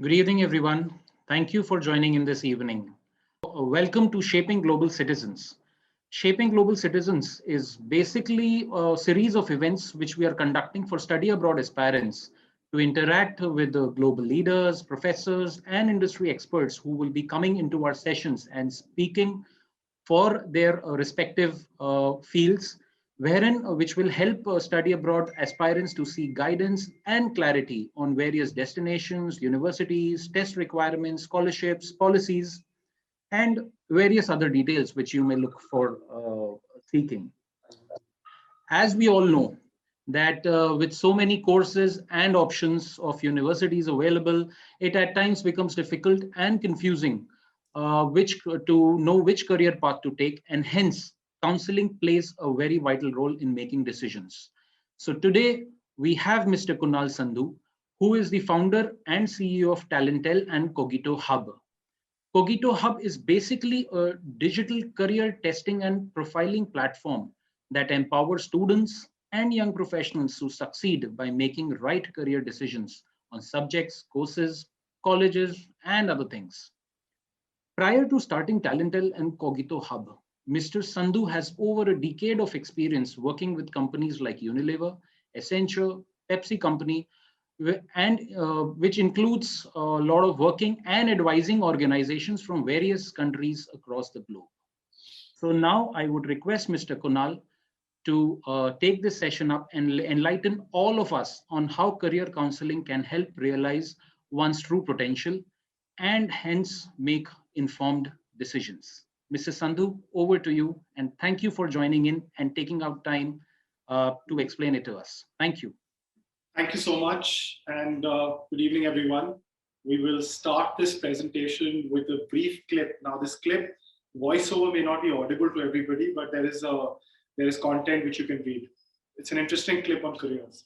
Good evening, everyone. Thank you for joining in this evening. Welcome to Shaping Global Citizens. Shaping Global Citizens is basically a series of events which we are conducting for study abroad aspirants to interact with the global leaders, professors, and industry experts who will be coming into our sessions and speaking for their respective fields, wherein which will help study abroad aspirants to seek guidance and clarity on various destinations, universities, test requirements, scholarships, policies, and various other details which you may look for seeking. As we all know, that with so many courses and options of universities available, it at times becomes difficult and confusing which to know which career path to take, and hence counseling plays a very vital role in making decisions. So today we have Mr. Kunal Sandhu, who is the founder and CEO of Talentel and Cogito Hub. Cogito Hub is basically a digital career testing and profiling platform that empowers students and young professionals to succeed by making right career decisions on subjects, courses, colleges, and other things. Prior to starting Talentel and Cogito Hub, Mr. Sandhu has over a decade of experience working with companies like Unilever, Accenture, Pepsi Company, and which includes a lot of working and advising organizations from various countries across the globe. So now I would request Mr. Kunal to take this session up and enlighten all of us on how career counseling can help realize one's true potential and hence make informed decisions. Mr. Sandhu, over to you, and thank you for joining in and taking out time to explain it to us. Thank you. Thank you so much, and good evening, everyone. We will start this presentation with a brief clip. Now, this clip, voiceover may not be audible to everybody, but there is content which you can read. It's an interesting clip on careers.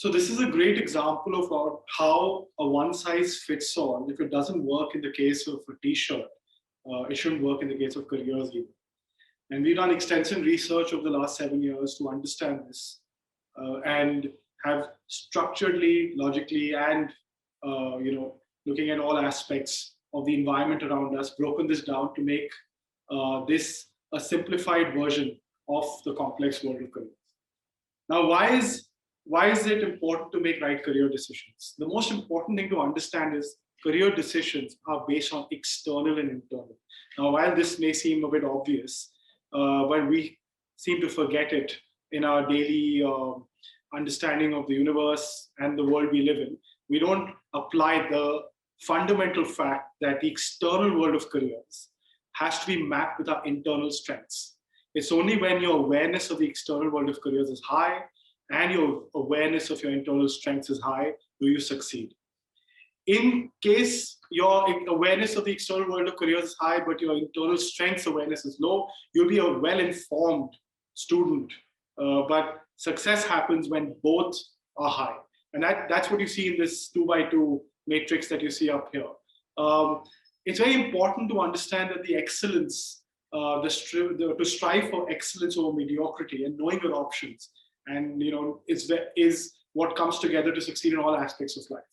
So this is a great example of how a one-size-fits-all, if it doesn't work in the case of a t-shirt, it shouldn't work in the case of careers either. And we've done extensive research over the last 7 years to understand this and have structuredly, logically, and looking at all aspects of the environment around us, broken this down to make this a simplified version of the complex world of careers. Now, why is it important to make right career decisions? The most important thing to understand is career decisions are based on external and internal. Now, while this may seem a bit obvious, but we seem to forget it in our daily understanding of the universe and the world we live in. We don't apply the fundamental fact that the external world of careers has to be mapped with our internal strengths. It's only when your awareness of the external world of careers is high and your awareness of your internal strengths is high, do you succeed. In case your awareness of the external world of careers is high, but your internal strengths awareness is low, you'll be a well-informed student. But success happens when both are high. And that's what you see in this 2x2 matrix that you see up here. It's very important to understand that the excellence, to strive for excellence over mediocrity and knowing your options, and is what comes together to succeed in all aspects of life.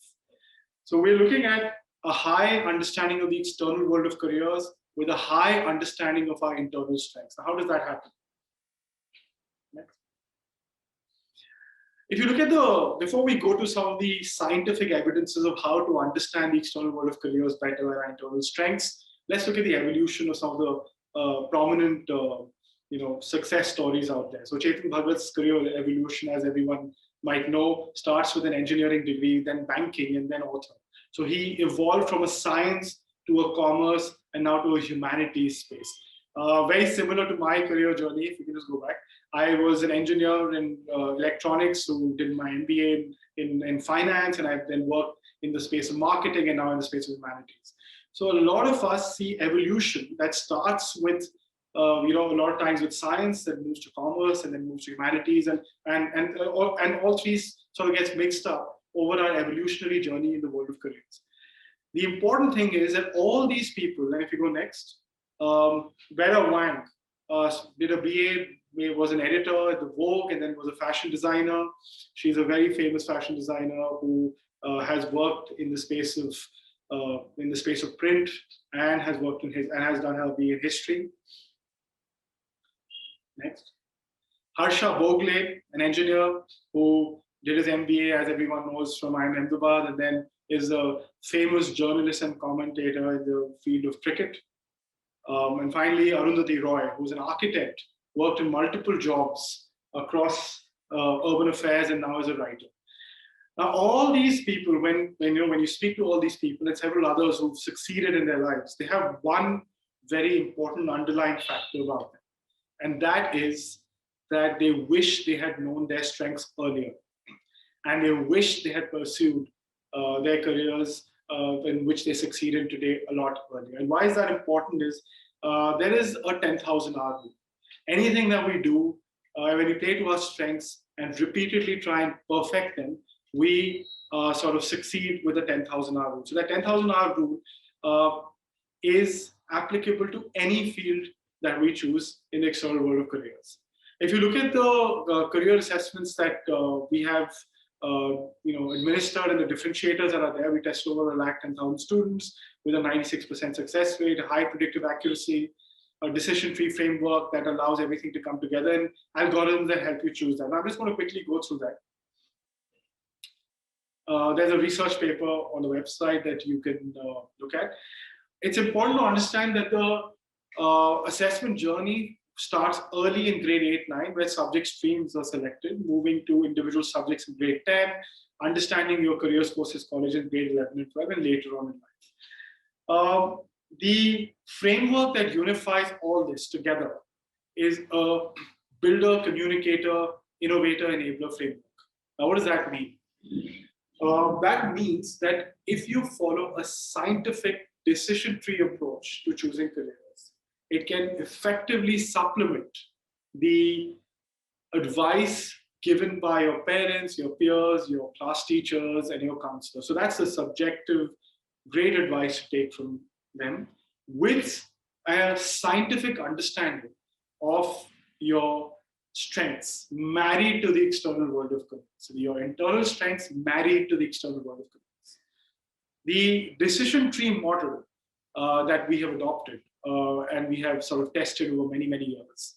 So we're looking at a high understanding of the external world of careers with a high understanding of our internal strengths. Now, how does that happen? Next. If you look at before we go to some of the scientific evidences of how to understand the external world of careers better and our internal strengths, let's look at the evolution of some of the prominent success stories out there. So Chetan Bhagat's career evolution, as everyone might know, starts with an engineering degree, then banking, and then author. So he evolved from a science to a commerce and now to a humanities space. Very similar to my career journey, if you can just go back. I was an engineer in electronics who did my MBA in finance, and I then worked in the space of marketing and now in the space of humanities. So a lot of us see evolution that starts with a lot of times with science, that moves to commerce and then moves to humanities, and all three sort of gets mixed up over our evolutionary journey in the world of careers. The important thing is that all these people, and if you go next, Vera Wang did a BA, was an editor at the Vogue, and then was a fashion designer. She's a very famous fashion designer who has worked in the space of print and has worked has done her BA in history. Next. Harsha Bogle, an engineer who did his MBA, as everyone knows, from IIM Ahmedabad, and then is a famous journalist and commentator in the field of cricket. And finally, Arundhati Roy, who's an architect, worked in multiple jobs across urban affairs, and now is a writer. Now, all these people, when you speak to all these people and several others who've succeeded in their lives, they have one very important underlying factor about them. And that is that they wish they had known their strengths earlier. And they wish they had pursued their careers in which they succeeded today a lot earlier. And why is that important is there is a 10,000 hour rule. Anything that we do, when we play to our strengths and repeatedly try and perfect them, we sort of succeed with the 10,000 hour rule. So that 10,000 hour rule is applicable to any field that we choose in the external world of careers. If you look at the career assessments that we have administered and the differentiators that are there, we test over 110,000 students with a 96% success rate, a high predictive accuracy, a decision tree framework that allows everything to come together, and algorithms that help you choose that. Now, I'm just going to quickly go through that. There's a research paper on the website that you can look at. It's important to understand that the assessment journey starts early in grade 8, 9, where subject streams are selected, moving to individual subjects in grade 10, understanding your careers courses, college in grade 11 and 12, and later on in life. The framework that unifies all this together is a builder, communicator, innovator, enabler framework. Now, what does that mean? That means that if you follow a scientific decision tree approach to choosing careers, it can effectively supplement the advice given by your parents, your peers, your class teachers, and your counselor. So that's the subjective, great advice to take from them, with a scientific understanding of your strengths married to the external world of careers. So your internal strengths married to the external world of careers. The decision tree model that we have adopted and we have sort of tested over many, many years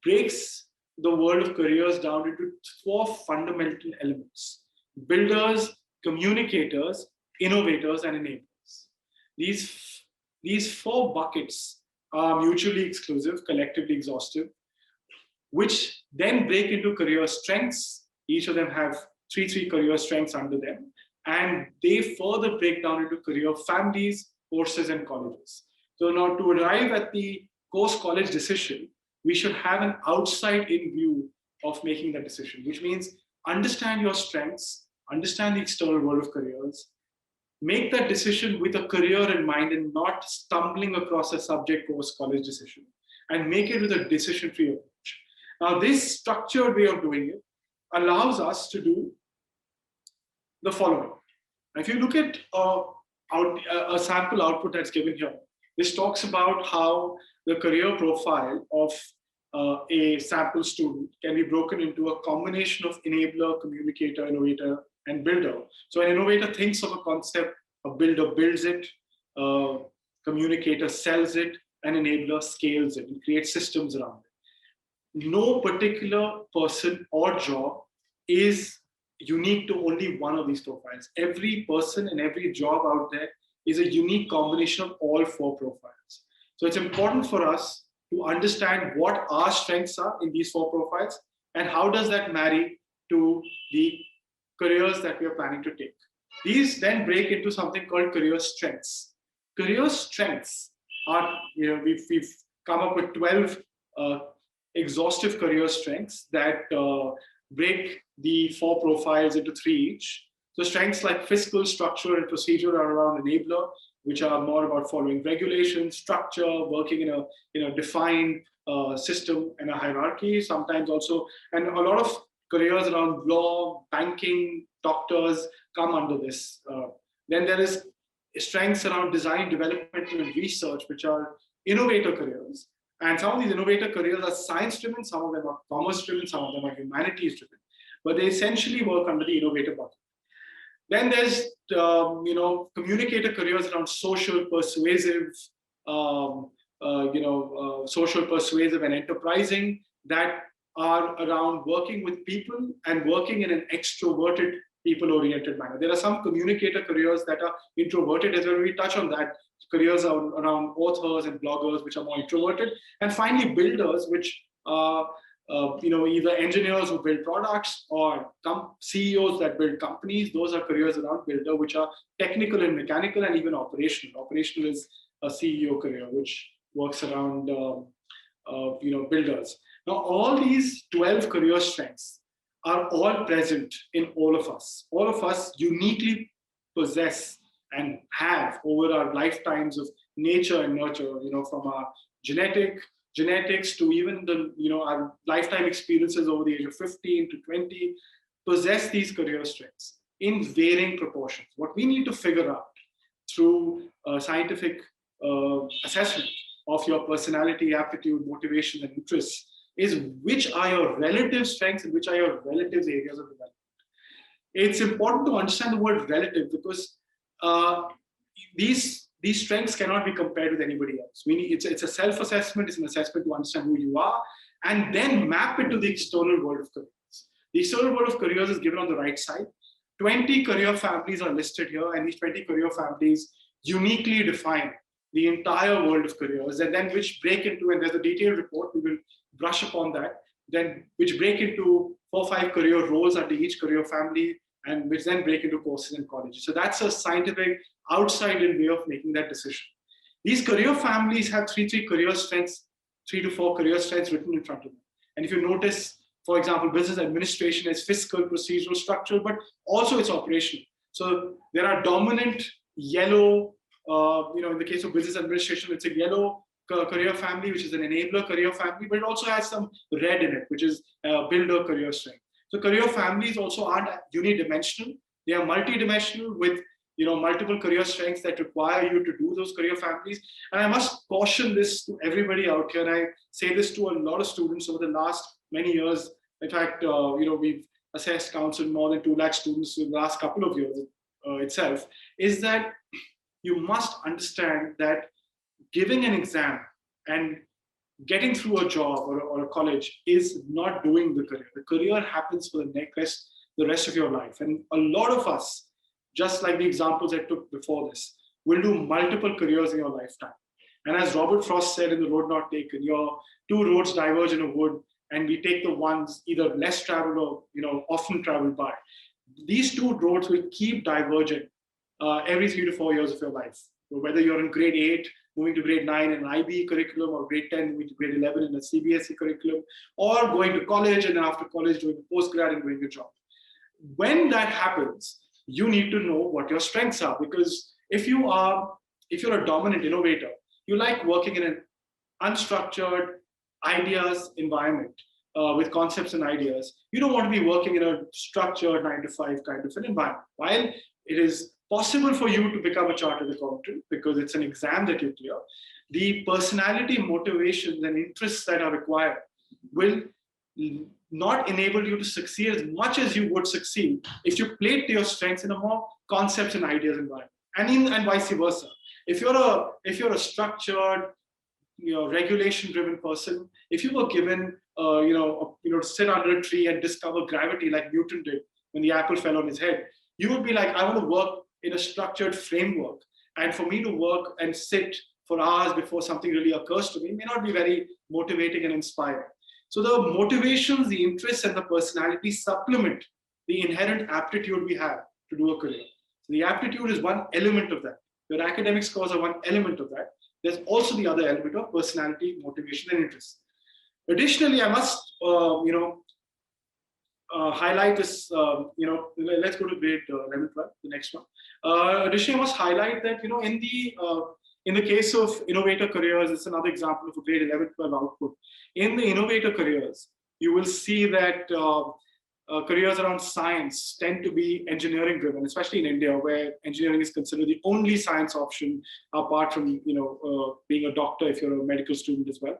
breaks the world of careers down into four fundamental elements: builders, communicators, innovators, and enablers. These four buckets are mutually exclusive, collectively exhaustive, which then break into career strengths. Each of them have three career strengths under them, and they further break down into career families, courses, and colleges. So now to arrive at the course college decision, we should have an outside-in view of making that decision, which means understand your strengths, understand the external world of careers, make that decision with a career in mind and not stumbling across a subject course college decision, and make it with a decision tree approach. Now, this structured way of doing it allows us to do the following. If you look at a sample output that's given here, this talks about how the career profile of a sample student can be broken into a combination of enabler, communicator, innovator, and builder. So an innovator thinks of a concept, a builder builds it, a communicator sells it, an enabler scales it and creates systems around it. No particular person or job is unique to only one of these profiles. Every person and every job out there is a unique combination of all four profiles. So it's important for us to understand what our strengths are in these four profiles and how does that marry to the careers that we are planning to take. These then break into something called career strengths. Career strengths are, we've come up with 12 exhaustive career strengths that break the four profiles into three each. So strengths like fiscal, structure, and procedure are around enabler, which are more about following regulations, structure, working in a defined system and a hierarchy. Sometimes also, and a lot of careers around law, banking, doctors come under this. Then there is strengths around design, development, and research, which are innovator careers. And some of these innovator careers are science-driven, some of them are commerce-driven, some of them are humanities-driven. But they essentially work under the innovator bucket. Then there's communicator careers around social, persuasive, social, persuasive, and enterprising that are around working with people and working in an extroverted, people-oriented manner. There are some communicator careers that are introverted as well. We touch on that. Careers are around authors and bloggers, which are more introverted. And finally, builders, which are either engineers who build products or CEOs that build companies. Those are careers around builder, which are technical and mechanical and even operational. Operational is a CEO career, which works around builders. Now, all these 12 career strengths are all present in all of us. All of us uniquely possess and have over our lifetimes of nature and nurture, from our genetics to even our lifetime experiences over the age of 15 to 20, possess these career strengths in varying proportions. What we need to figure out through scientific assessment of your personality, aptitude, motivation, and interests is which are your relative strengths and which are your relative areas of development. It's important to understand the word relative because these strengths cannot be compared with anybody else. It's a self-assessment, it's an assessment to understand who you are, and then map it to the external world of careers. The external world of careers is given on the right side. 20 career families are listed here, and these 20 career families uniquely define the entire world of careers, and then which break into, and there's a detailed report, we will brush upon that, then which break into 4 or 5 career roles under each career family, and which then break into courses and colleges. So that's a scientific outside-in way of making that decision. These career families have three career strengths, 3 to 4 career strengths written in front of them. And if you notice, for example, business administration is fiscal, procedural, structural, but also it's operational. So there are dominant yellow, in the case of business administration, it's a yellow career family, which is an enabler career family, but it also has some red in it, which is builder career strength. So career families also aren't unidimensional. They are multidimensional with multiple career strengths that require you to do those career families. And I must caution this to everybody out here. And I say this to a lot of students over the last many years. In fact, we've assessed, counseled more than 2 lakh students in the last couple of years itself, is that you must understand that giving an exam and getting through a job or a college is not doing the career. The career happens for the rest of your life. And a lot of us, just like the examples I took before this, will do multiple careers in your lifetime. And as Robert Frost said in The Road Not Taken, your 2 roads diverge in a wood, and we take the ones either less traveled or often traveled by. These 2 roads will keep diverging every 3 to 4 years of your life. So whether you're in grade 8, moving to grade 9 in an IB curriculum, or grade 10, moving to grade 11 in a CBSE curriculum, or going to college and then after college doing a postgrad and doing a job. When that happens, you need to know what your strengths are, because if you're a dominant innovator, you like working in an unstructured ideas environment with concepts and ideas. You don't want to be working in a structured 9 to 5 kind of an environment. While it is possible for you to become a chartered accountant because it's an exam that you clear, the personality, motivations, and interests that are required will not enable you to succeed as much as you would succeed if you played to your strengths in a more concepts and ideas environment, and vice versa. If you're a structured, regulation-driven person, if you were given, to sit under a tree and discover gravity like Newton did when the apple fell on his head, you would be like, I want to work in a structured framework. And for me to work and sit for hours before something really occurs to me may not be very motivating and inspiring. So the motivations, the interests, and the personality supplement the inherent aptitude we have to do a career. So the aptitude is one element of that. Your academic scores are one element of that. There's also the other element of personality, motivation, and interest. Additionally, I must, highlight this, let's go to grade 11, 12, the next one. Additionally, I must highlight that, in the case of innovator careers, it's another example of a grade 11, 12 output. In the innovator careers, you will see that careers around science tend to be engineering driven, especially in India, where engineering is considered the only science option apart from being a doctor if you're a medical student as well.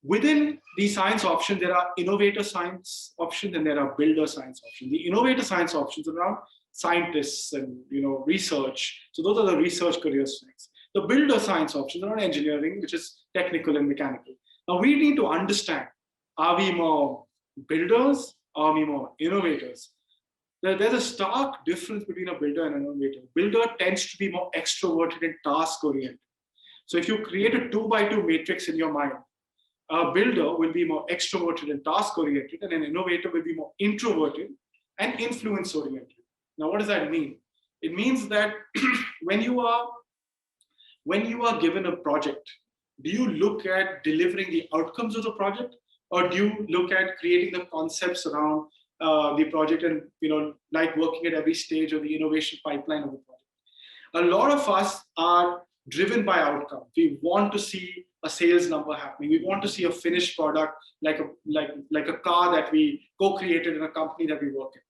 Within the science option, there are innovator science options and there are builder science options. The innovator science options are around scientists and research. So those are the research career strengths. The builder science options are around engineering, which is technical and mechanical. Now we need to understand, are we more builders? Are we more innovators? There's a stark difference between a builder and an innovator. Builder tends to be more extroverted and task-oriented. So if you create a 2x2 matrix in your mind, a builder will be more extroverted and task-oriented, and an innovator will be more introverted and influence-oriented. Now, what does that mean? It means that when you are given a project, do you look at delivering the outcomes of the project, or do you look at creating the concepts around the project and like working at every stage of the innovation pipeline of the project? A lot of us are driven by outcome. We want to see a sales number happening. We want to see a finished product like a car that we co-created in a company that we work in.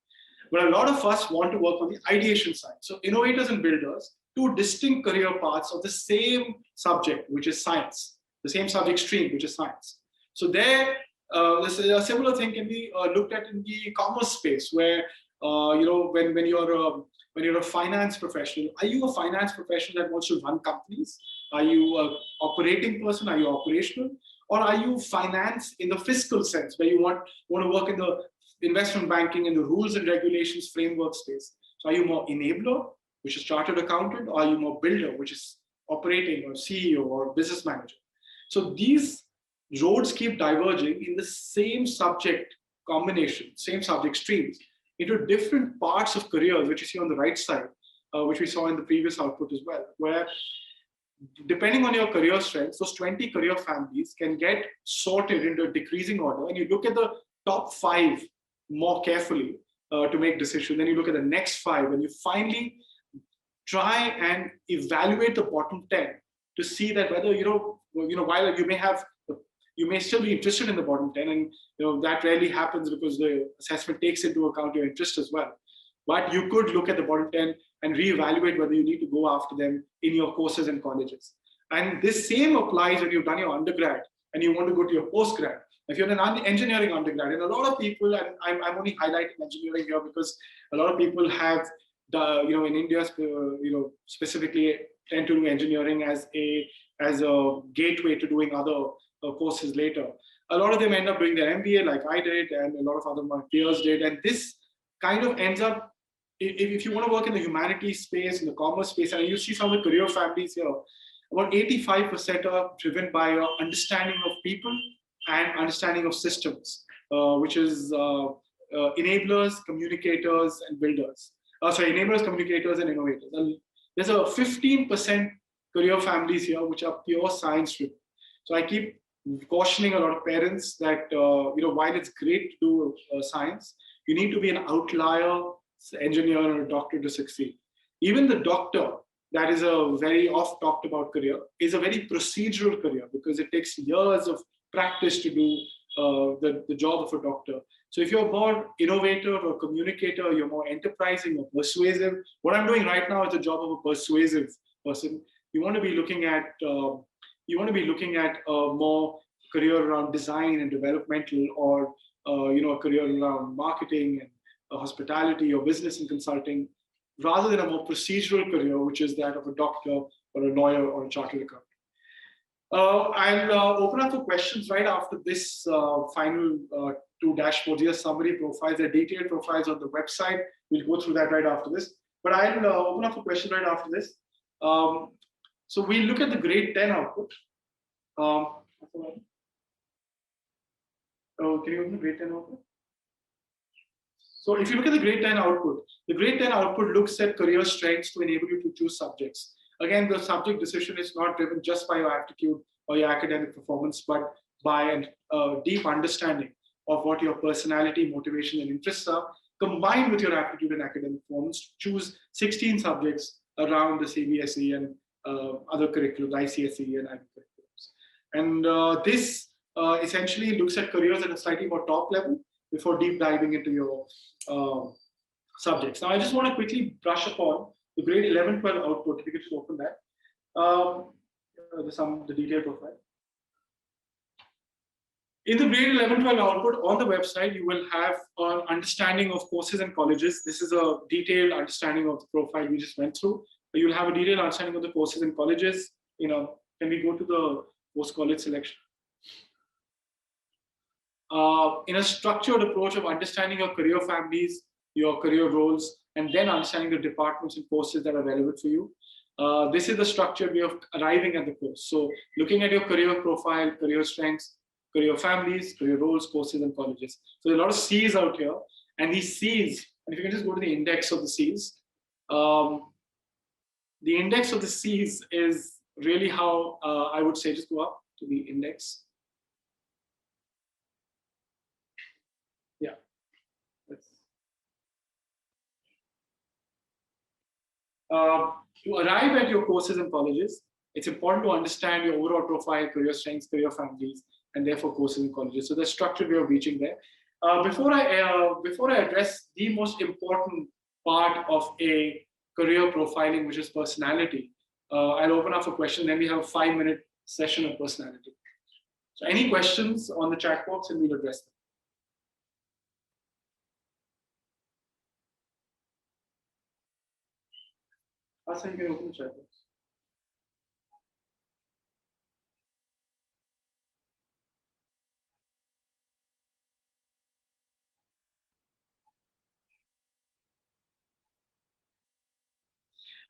But a lot of us want to work on the ideation side. So innovators and builders, 2 distinct career paths of the same subject, which is science, the same subject stream, which is science. So there, a similar thing can be looked at in the commerce space, where when you're a finance professional, are you a finance professional that wants to run companies? Are you an operating person? Are you operational? Or are you finance in the fiscal sense, where you want to work in the investment banking and the rules and regulations framework space? So are you more enabler, which is chartered accountant, or are you more builder, which is operating or CEO or business manager? So these roads keep diverging in the same subject combination, same subject streams, into different parts of careers, which you see on the right side, which we saw in the previous output as well, where depending on your career strengths, those 20 career families can get sorted into a decreasing order, and you look at the top 5 more carefully to make decisions. Then you look at the next 5, and you finally try and evaluate the bottom 10 to see that whether while you may still be interested in the bottom 10, and that rarely happens because the assessment takes into account your interest as well. But you could look at the bottom 10 and reevaluate whether you need to go after them in your courses and colleges. And this same applies when you've done your undergrad and you want to go to your postgrad. If you're an engineering undergrad, and a lot of people, and I'm only highlighting engineering here because a lot of people have in India, specifically tend to do engineering as a gateway to doing other courses later. A lot of them end up doing their MBA like I did, and a lot of other my peers did. And this kind of ends up, if you want to work in the humanities space, in the commerce space, and you see some of the career families here, about 85% are driven by your understanding of people and understanding of systems, which is enablers, communicators, and builders. Enablers, communicators, and innovators. And there's a 15% career families here, which are pure science driven. So I keep cautioning a lot of parents that, while it's great to do science, you need to be an outlier engineer or a doctor to succeed. Even the doctor, that is a very oft talked about career, is a very procedural career because it takes years of practice to do the job of a doctor. So if you're more innovator or communicator, you're more enterprising or persuasive. What I'm doing right now is the job of a persuasive person. You want to be looking at more career around design and developmental, or a career around marketing and hospitality or business and consulting, rather than a more procedural career, which is that of a doctor or a lawyer or a chartered accountant. I'll open up for questions right after this final two dashboards. Here, summary profiles, the detailed profiles on the website. We'll go through that right after this. But I'll open up for questions right after this. So we'll look at the grade 10 output. Can you open the grade 10 output? So if you look at the grade 10 output, the grade 10 output looks at career strengths to enable you to choose subjects. Again, the subject decision is not driven just by your aptitude or your academic performance, but by a deep understanding of what your personality, motivation, and interests are, combined with your aptitude and academic performance. Choose 16 subjects around the CBSE and other curriculums, ICSE and IB curriculums. And this essentially looks at careers at a slightly more top level before deep diving into your subjects. Now, I just want to quickly brush upon the grade 11-12 output. If you could just open that. The detailed profile. In the grade 11-12 output on the website, you will have an understanding of courses and colleges. This is a detailed understanding of the profile we just went through. You'll have a detailed understanding of the courses and colleges. Can we go to the post-college selection? In a structured approach of understanding your career families, your career roles, and then understanding the departments and courses that are relevant for you. This is the structured way of arriving at the course. So looking at your career profile, career strengths, career families, career roles, courses, and colleges. So there are a lot of C's out here. And these C's, and if you can just go to the index of the C's, the index of the C's is really how I would say just go up to the index. Yeah. To arrive at your courses and colleges, it's important to understand your overall profile, career strengths, career families, and therefore courses and colleges. So the structured way of reaching there. Before I address the most important part of a career profiling, which is personality, I'll open up for questions. Then we have a 5-minute session of personality. So any questions on the chat box, and we'll address them. Asa, you can open the chat box.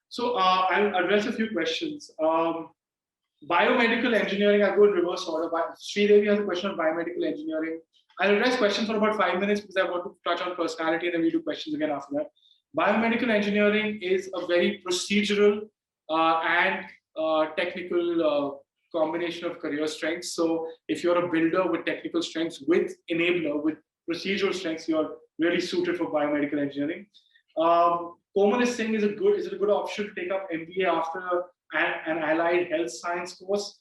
So I'll address a few questions. Biomedical engineering, I'll go in reverse order. Sridevi has a question on biomedical engineering. I'll address questions for about 5 minutes because I want to touch on personality, and then we'll do questions again after that. Biomedical engineering is a very procedural and technical combination of career strengths. So if you're a builder with technical strengths, with enabler, with procedural strengths, you're really suited for biomedical engineering. Komal is saying, is it a good option to take up MBA after an allied health science course?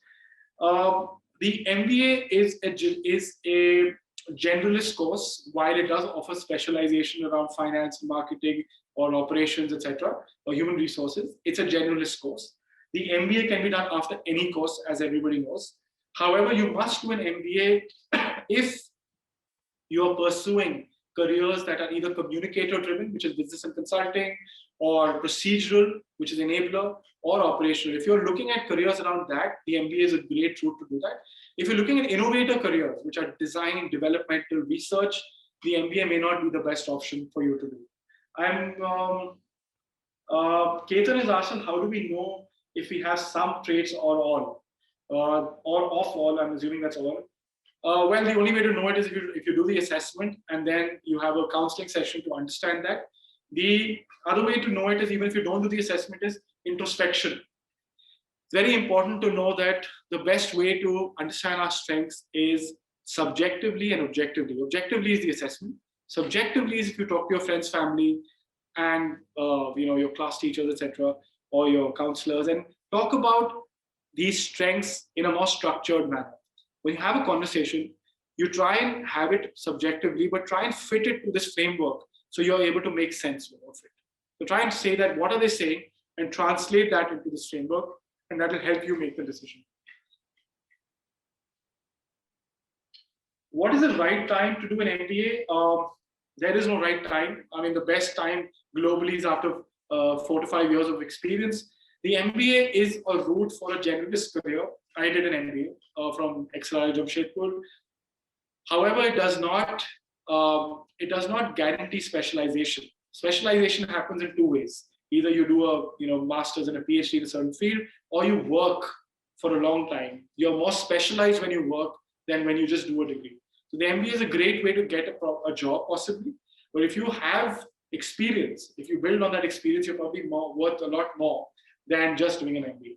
The MBA is a generalist course, while it does offer specialization around finance, marketing, or operations, etc., or human resources. It's a generalist course. The MBA can be done after any course, as everybody knows. However, you must do an MBA if you're pursuing careers that are either communicator driven, which is business and consulting, or procedural, which is enabler, or operational. If you're looking at careers around that, the MBA is a great route to do that. If you're looking at innovator careers, which are design, developmental, research, the MBA may not be the best option for you to do. Ketan is asking, how do we know if we have some traits or all? Or of all, I'm assuming that's all. Well, the only way to know it is if you do the assessment and then you have a counseling session to understand that. The other way to know it is, even if you don't do the assessment, is introspection. It's very important to know that the best way to understand our strengths is subjectively and objectively. Objectively is the assessment. Subjectively is if you talk to your friends, family, and your class teachers, etc., or your counselors, and talk about these strengths in a more structured manner. When you have a conversation, you try and have it subjectively, but try and fit it to this framework so you're able to make sense of it. So try and say that, what are they saying, and translate that into this framework, and that will help you make the decision. What is the right time to do an MBA? There is no right time. I mean, the best time globally is after 4 to 5 years of experience. The MBA is a route for a generalist career. I did an MBA from XRI Jamshedpur. However, it does not guarantee specialization. Specialization happens in two ways. Either you do a master's and a PhD in a certain field, or you work for a long time. You're more specialized when you work than when you just do a degree. So the MBA is a great way to get a job, possibly. But if you have experience, if you build on that experience, you're probably worth a lot more than just doing an MBA.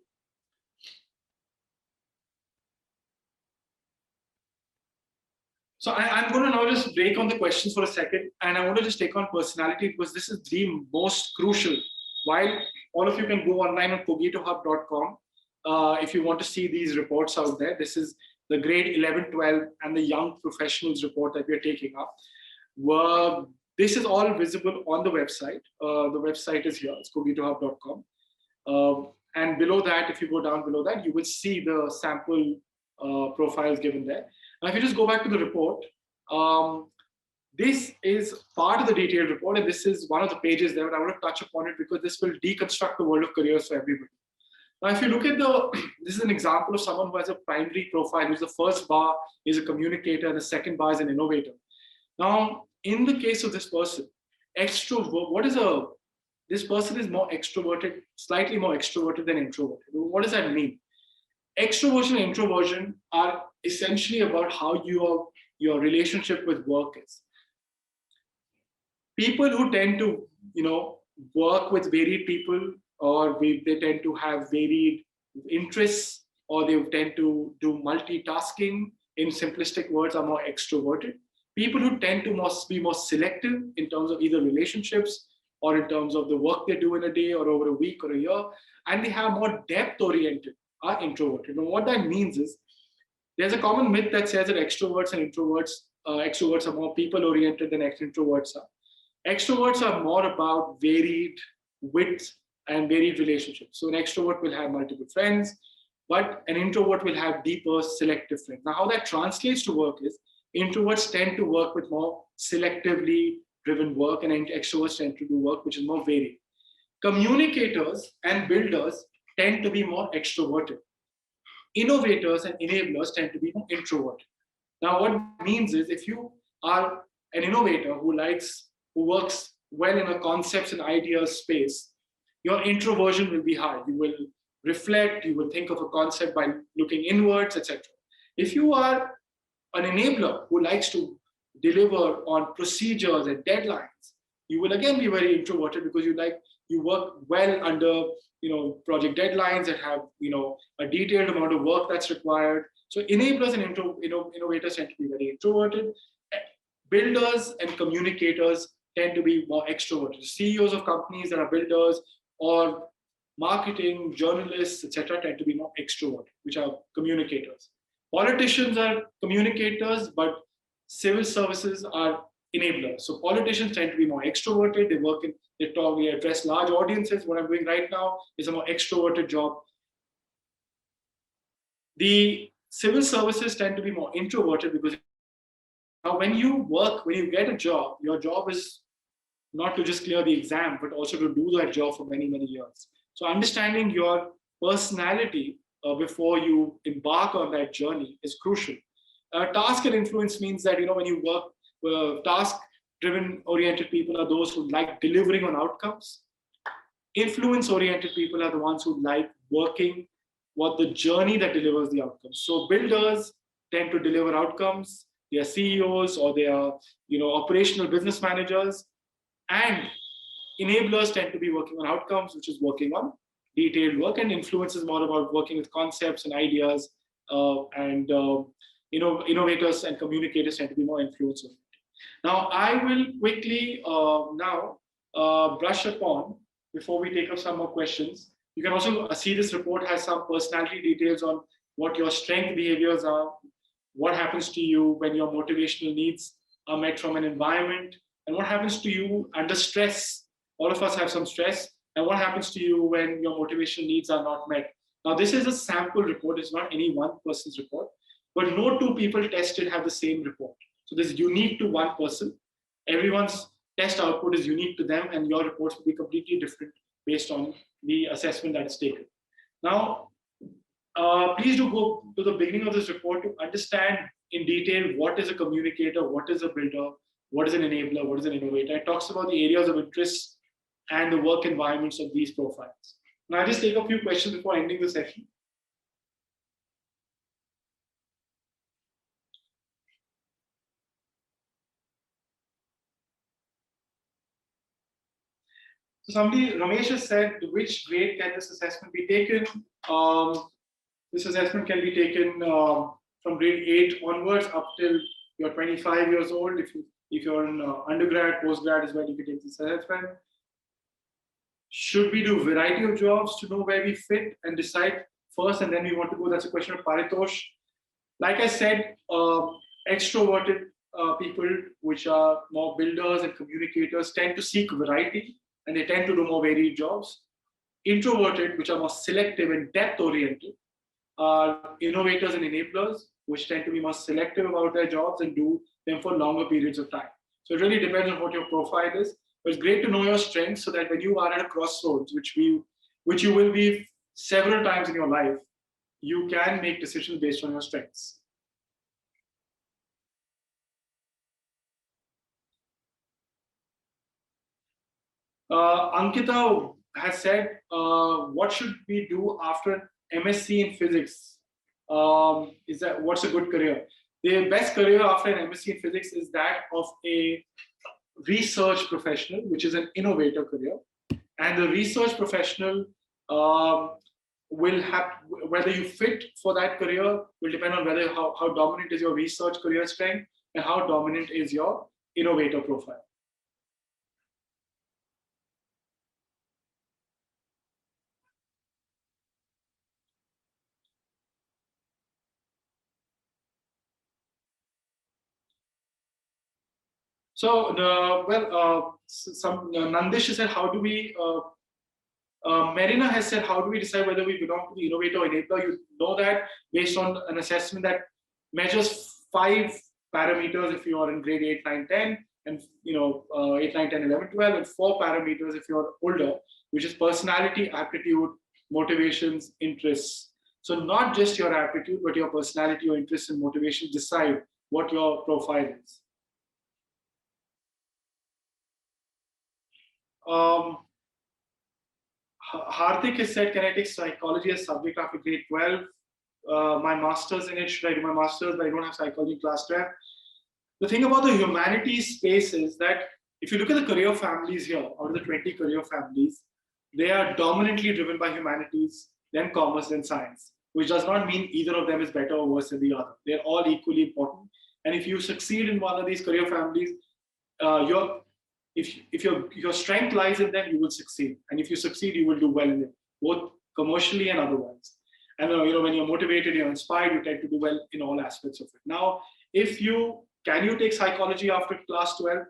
So I'm going to now just break on the questions for a second, and I want to just take on personality, because this is the most crucial. While all of you can go online on cogitohub.com, if you want to see these reports out there, this is the grade 11, 12, and the young professionals report that we are taking up. This is all visible on the website. The website is here, it's cogitohub.com. And below that, if you go down below that, you will see the sample profiles given there. Now, if you just go back to the report, this is part of the detailed report, and this is one of the pages there, and I want to touch upon it because this will deconstruct the world of careers for everybody. Now, if you look at this is an example of someone who has a primary profile, who's the first bar is a communicator, and the second bar is an innovator. Now, in the case of this person, this person is more extroverted, slightly more extroverted than introverted. What does that mean? Extroversion and introversion are essentially about how your relationship with work is. People who tend to, work with varied people, or they tend to have varied interests, or they tend to do multitasking, in simplistic words, are more extroverted. People who tend to be more selective in terms of either relationships or in terms of the work they do in a day or over a week or a year, and they have more depth-oriented, are introverted. And what that means is, there's a common myth that says that extroverts and introverts, extroverts are more people-oriented than introverts are. Extroverts are more about varied width and varied relationships. So an extrovert will have multiple friends, but an introvert will have deeper selective friends. Now, how that translates to work is, introverts tend to work with more selectively driven work, and extroverts tend to do work which is more varied. Communicators and builders tend to be more extroverted. Innovators and enablers tend to be more introverted. Now, what it means is, if you are an innovator who works well in a concepts and ideas space, your introversion will be high. You will reflect, you will think of a concept by looking inwards, etc. If you are an enabler who likes to deliver on procedures and deadlines, you will again be very introverted, because you work well under project deadlines that have a detailed amount of work that's required. So enablers and innovators tend to be very introverted. Builders and communicators tend to be more extroverted. CEOs of companies that are builders, or marketing, journalists, etc., tend to be more extroverted, which are communicators. Politicians are communicators, but civil services are enablers. So politicians tend to be more extroverted. They work in, they talk, they address large audiences. What I'm doing right now is a more extroverted job. The civil services tend to be more introverted because now when you work, when you get a job, your job is not to just clear the exam, but also to do that job for many, many years. So understanding your personality before you embark on that journey is crucial. Task and influence means that, when you work, task-driven oriented people are those who like delivering on outcomes. Influence-oriented people are the ones who like working what the journey that delivers the outcomes. So builders tend to deliver outcomes. They are CEOs or they are, operational business managers. And enablers tend to be working on outcomes, which is working on detailed work, and influence is more about working with concepts and ideas. Innovators and communicators tend to be more influencer. Now, I will quickly brush upon before we take up some more questions. You can also see this report has some personality details on what your strength behaviors are, what happens to you when your motivational needs are met from an environment, and what happens to you under stress. All of us have some stress, and what happens to you when your motivational needs are not met. Now, this is a sample report. It's not any one person's report, but no two people tested have the same report. So this is unique to one person. Everyone's test output is unique to them, and your reports will be completely different based on the assessment that is taken. Now, please do go to the beginning of this report to understand in detail what is a communicator, what is a builder, what is an enabler, what is an innovator. It talks about the areas of interest and the work environments of these profiles. Now, I'll just take a few questions before ending the session. So somebody, Ramesh has said, which grade can this assessment be taken? This assessment can be taken from grade 8 onwards up till you're 25 years old. If you're in undergrad, postgrad is where you can take this assessment. Should we do variety of jobs to know where we fit and decide first, and then we want to go? That's a question of Paritosh. Like I said, extroverted people, which are more builders and communicators, tend to seek variety, and they tend to do more varied jobs. Introverted, which are more selective and depth-oriented, are innovators and enablers, which tend to be more selective about their jobs and do them for longer periods of time. So it really depends on what your profile is. But it's great to know your strengths so that when you are at a crossroads, which you will be several times in your life, you can make decisions based on your strengths. Ankita has said, what should we do after MSc in physics? What's a good career? The best career after an MSc in physics is that of a research professional, which is an innovator career. And the research professional will have, whether you fit for that career will depend on whether how dominant is your research career strength and how dominant is your innovator profile. So, Nandish said, how do we, Marina has said, how do we decide whether we belong to the innovator or enabler? You know that based on an assessment that measures 5 parameters if you are in grade 8, 9, 10, and 8, 9, 10, 11, 12, and 4 parameters if you're older, which is personality, aptitude, motivations, interests. So not just your aptitude, but your personality, your interests, and motivations decide what your profile is. Hardik has said, can I take psychology as subject after grade 12? My master's in it, should I do my master's, but I don't have psychology class 12. The thing about the humanities space is that if you look at the career families here, out of the 20 career families, they are dominantly driven by humanities, then commerce, then science, which does not mean either of them is better or worse than the other. They're all equally important. And if you succeed in one of these career families, if your strength lies in them, you will succeed. And if you succeed, you will do well in it. both commercially and otherwise. And when you're motivated, you're inspired, you tend to do well in all aspects of it. Now, can you take psychology after class 12?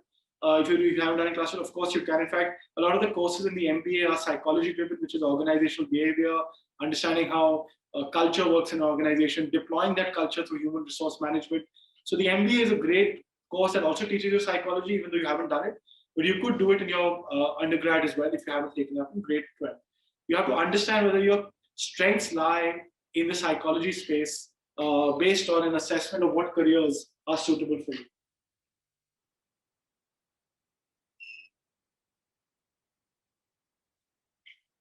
If you haven't done it class 12, of course you can. In fact, a lot of the courses in the MBA are psychology driven, which is organizational behavior, understanding how culture works in an organization, deploying that culture through human resource management. So the MBA is a great course that also teaches you psychology, even though you haven't done it. But you could do it in your undergrad as well if you haven't taken it up in grade 12. You have to understand whether your strengths lie in the psychology space based on an assessment of what careers are suitable for you.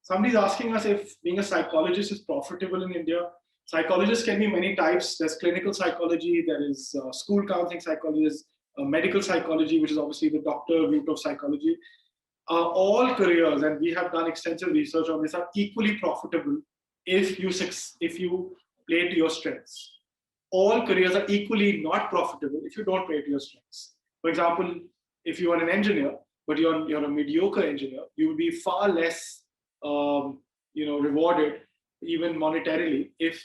Somebody's asking us if being a psychologist is profitable in India. Psychologists can be many types. There's clinical psychology, there is school counseling psychologists, medical psychology, which is obviously the doctor route of psychology. All careers, and we have done extensive research on this, are equally profitable if you play to your strengths. All careers are equally not profitable if you don't play to your strengths. For example, if you are an engineer, but you're a mediocre engineer, you will be far less rewarded, even monetarily, if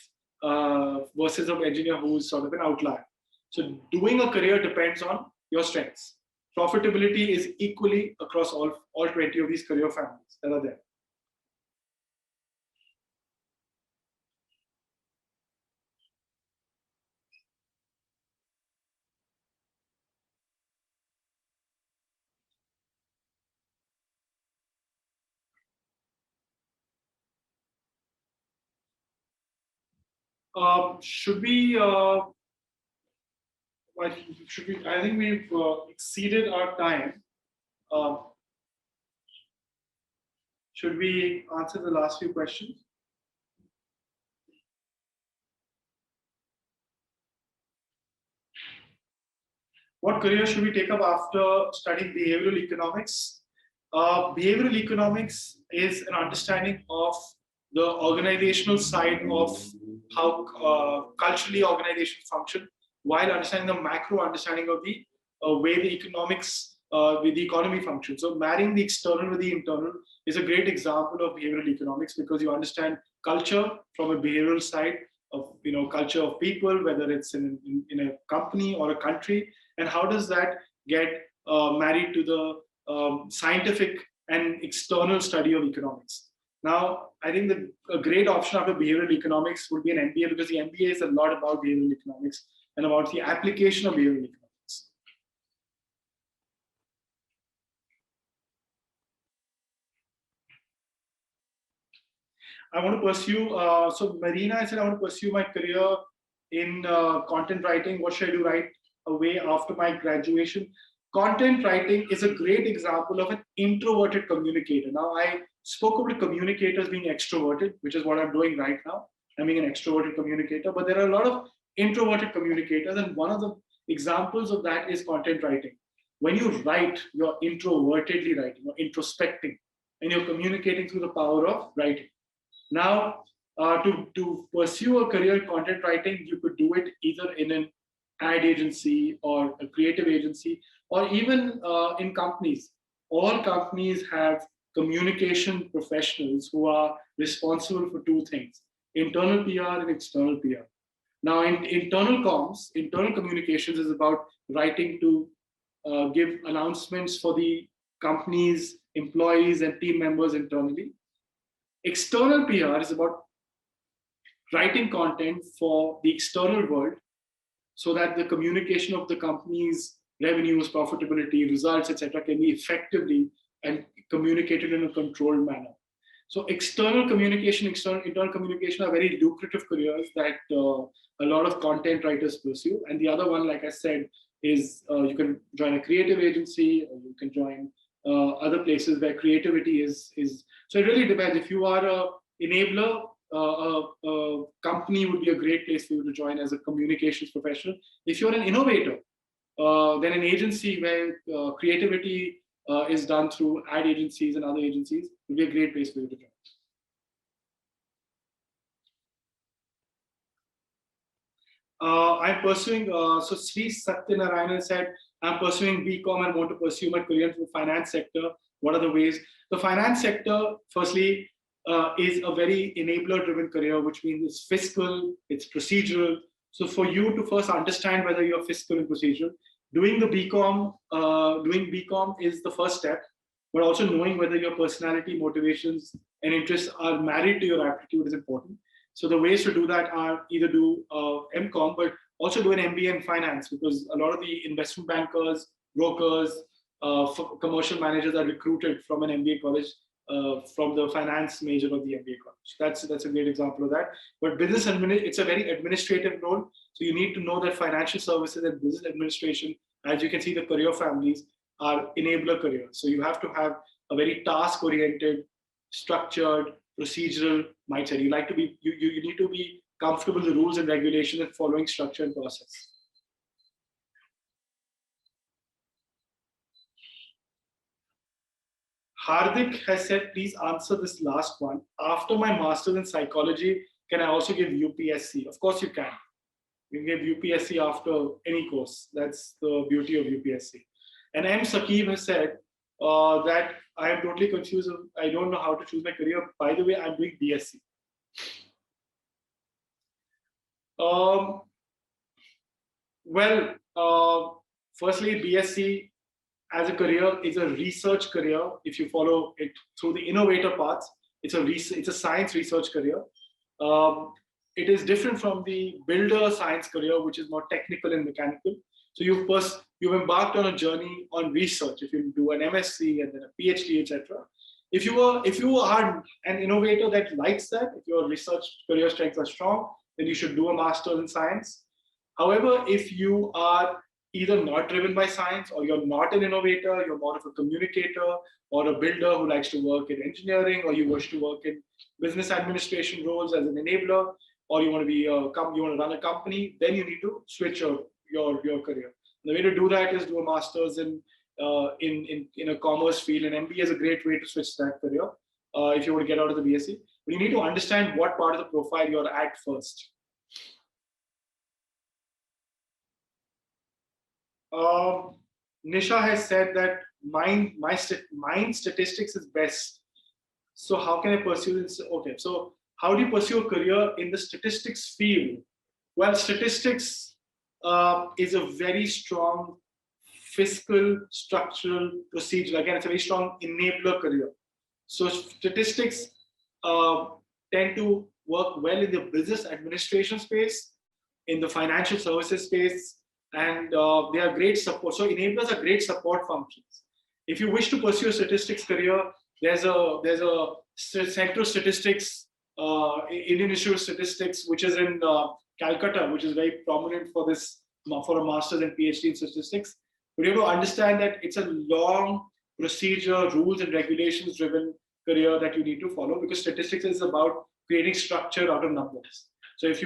versus an engineer who's sort of an outlier. So doing a career depends on your strengths. Profitability is equally across all 20 of these career families that are there. Should we? I think we've exceeded our time. Should we answer the last few questions? What career should we take up after studying behavioral economics? Behavioral economics is an understanding of the organizational side of how culturally organizations function, while understanding the macro understanding of the way the economy functions. So marrying the external with the internal is a great example of behavioral economics, because you understand culture from a behavioral side of culture of people, whether it's in a company or a country, and how does that get married to the scientific and external study of economics. Now, I think that a great option after behavioral economics would be an MBA, because the MBA is a lot about behavioral economics and about the application of behavioral economics. I want to pursue, so Marina, I said I want to pursue my career in content writing. What should I do right away after my graduation? Content writing is a great example of an introverted communicator. Now, I spoke about communicators being extroverted, which is what I'm doing right now. I'm being an extroverted communicator, but there are a lot of introverted communicators, and one of the examples of that is content writing. When you write, you're introvertedly writing, you're introspecting, and you're communicating through the power of writing. Now, to pursue a career in content writing, you could do it either in an ad agency or a creative agency, or even in companies. All companies have communication professionals who are responsible for two things: internal PR and external PR. Now, in internal communications is about writing to give announcements for the company's employees and team members internally. External PR is about writing content for the external world so that the communication of the company's revenues, profitability, results, etc., can be effectively and communicated in a controlled manner. So external communication, internal communication are very lucrative careers that a lot of content writers pursue. And the other one, like I said, is you can join a creative agency, or you can join other places where creativity is. So it really depends. If you are an enabler, a company would be a great place for you to join as a communications professional. If you're an innovator, then an agency where creativity is done through ad agencies and other agencies would be a great place for you to join. I'm pursuing, so Sri Satyanarayanan said, I'm pursuing BCom and want to pursue my career in the finance sector. What are the ways? The finance sector, firstly, is a very enabler-driven career, which means it's fiscal, it's procedural. So for you to first understand whether you're fiscal and procedural, doing BCom is the first step, but also knowing whether your personality, motivations, and interests are married to your aptitude is important. So the ways to do that are either do MCom, but also do an MBA in finance, because a lot of the investment bankers, brokers, commercial managers are recruited from an MBA college, from the finance major of the MBA college. That's a great example of that. But it's a very administrative role. So you need to know that financial services and business administration, as you can see, the career families are enabler careers. So you have to have a very task-oriented, structured, procedural mindset. You need to be comfortable with the rules and regulations and following structure and process. Hardik has said, please answer this last one. After my master's in psychology, can I also give UPSC? Of course you can. You can give UPSC after any course. That's the beauty of UPSC. And M. Saqib has said that I am totally confused. I don't know how to choose my career. By the way, I'm doing BSc. Firstly, BSc as a career is a research career. If you follow it through the innovator paths, it's a science research career. It is different from the builder science career, which is more technical and mechanical. So you've embarked on a journey on research. If you do an MSc and then a PhD, etc. If you are an innovator that likes that, if your research career strengths are strong, then you should do a master's in science. However, if you are either not driven by science, or you're not an innovator, you're more of a communicator or a builder who likes to work in engineering, or you wish to work in business administration roles as an enabler, or you want to run a company, then you need to switch your career. The way to do that is do a master's in a commerce field, and MBA is a great way to switch that career if you want to get out of the BSc. But you need to understand what part of the profile you're at first. Nisha has said that mind statistics is best. So how can I pursue this? Okay, so how do you pursue a career in the statistics field? Well, statistics is a very strong fiscal, structural, procedural. Again, it's a very strong enabler career. So statistics tend to work well in the business administration space, in the financial services space, and they are great support. So enablers are great support functions. If you wish to pursue a statistics career, there's a Central Statistics, Indian Institute of Statistics, which is in Calcutta, which is very prominent for a master's and PhD in statistics. But you have to understand that it's a long procedure, rules and regulations driven career that you need to follow, because statistics is about creating structure out of numbers. So if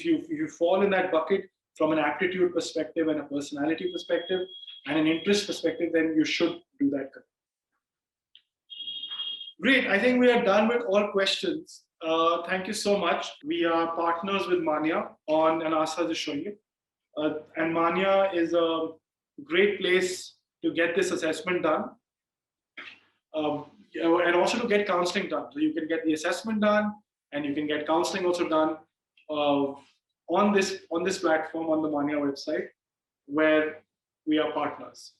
you fall in that bucket from an aptitude perspective and a personality perspective and an interest perspective, then you should do that. Great, I think we are done with all questions. Thank you so much. We are partners with Manya and Asa is showing it. And Manya is a great place to get this assessment done. And also to get counseling done. So you can get the assessment done and you can get counseling also done on this platform, on the Manya website, where we are partners.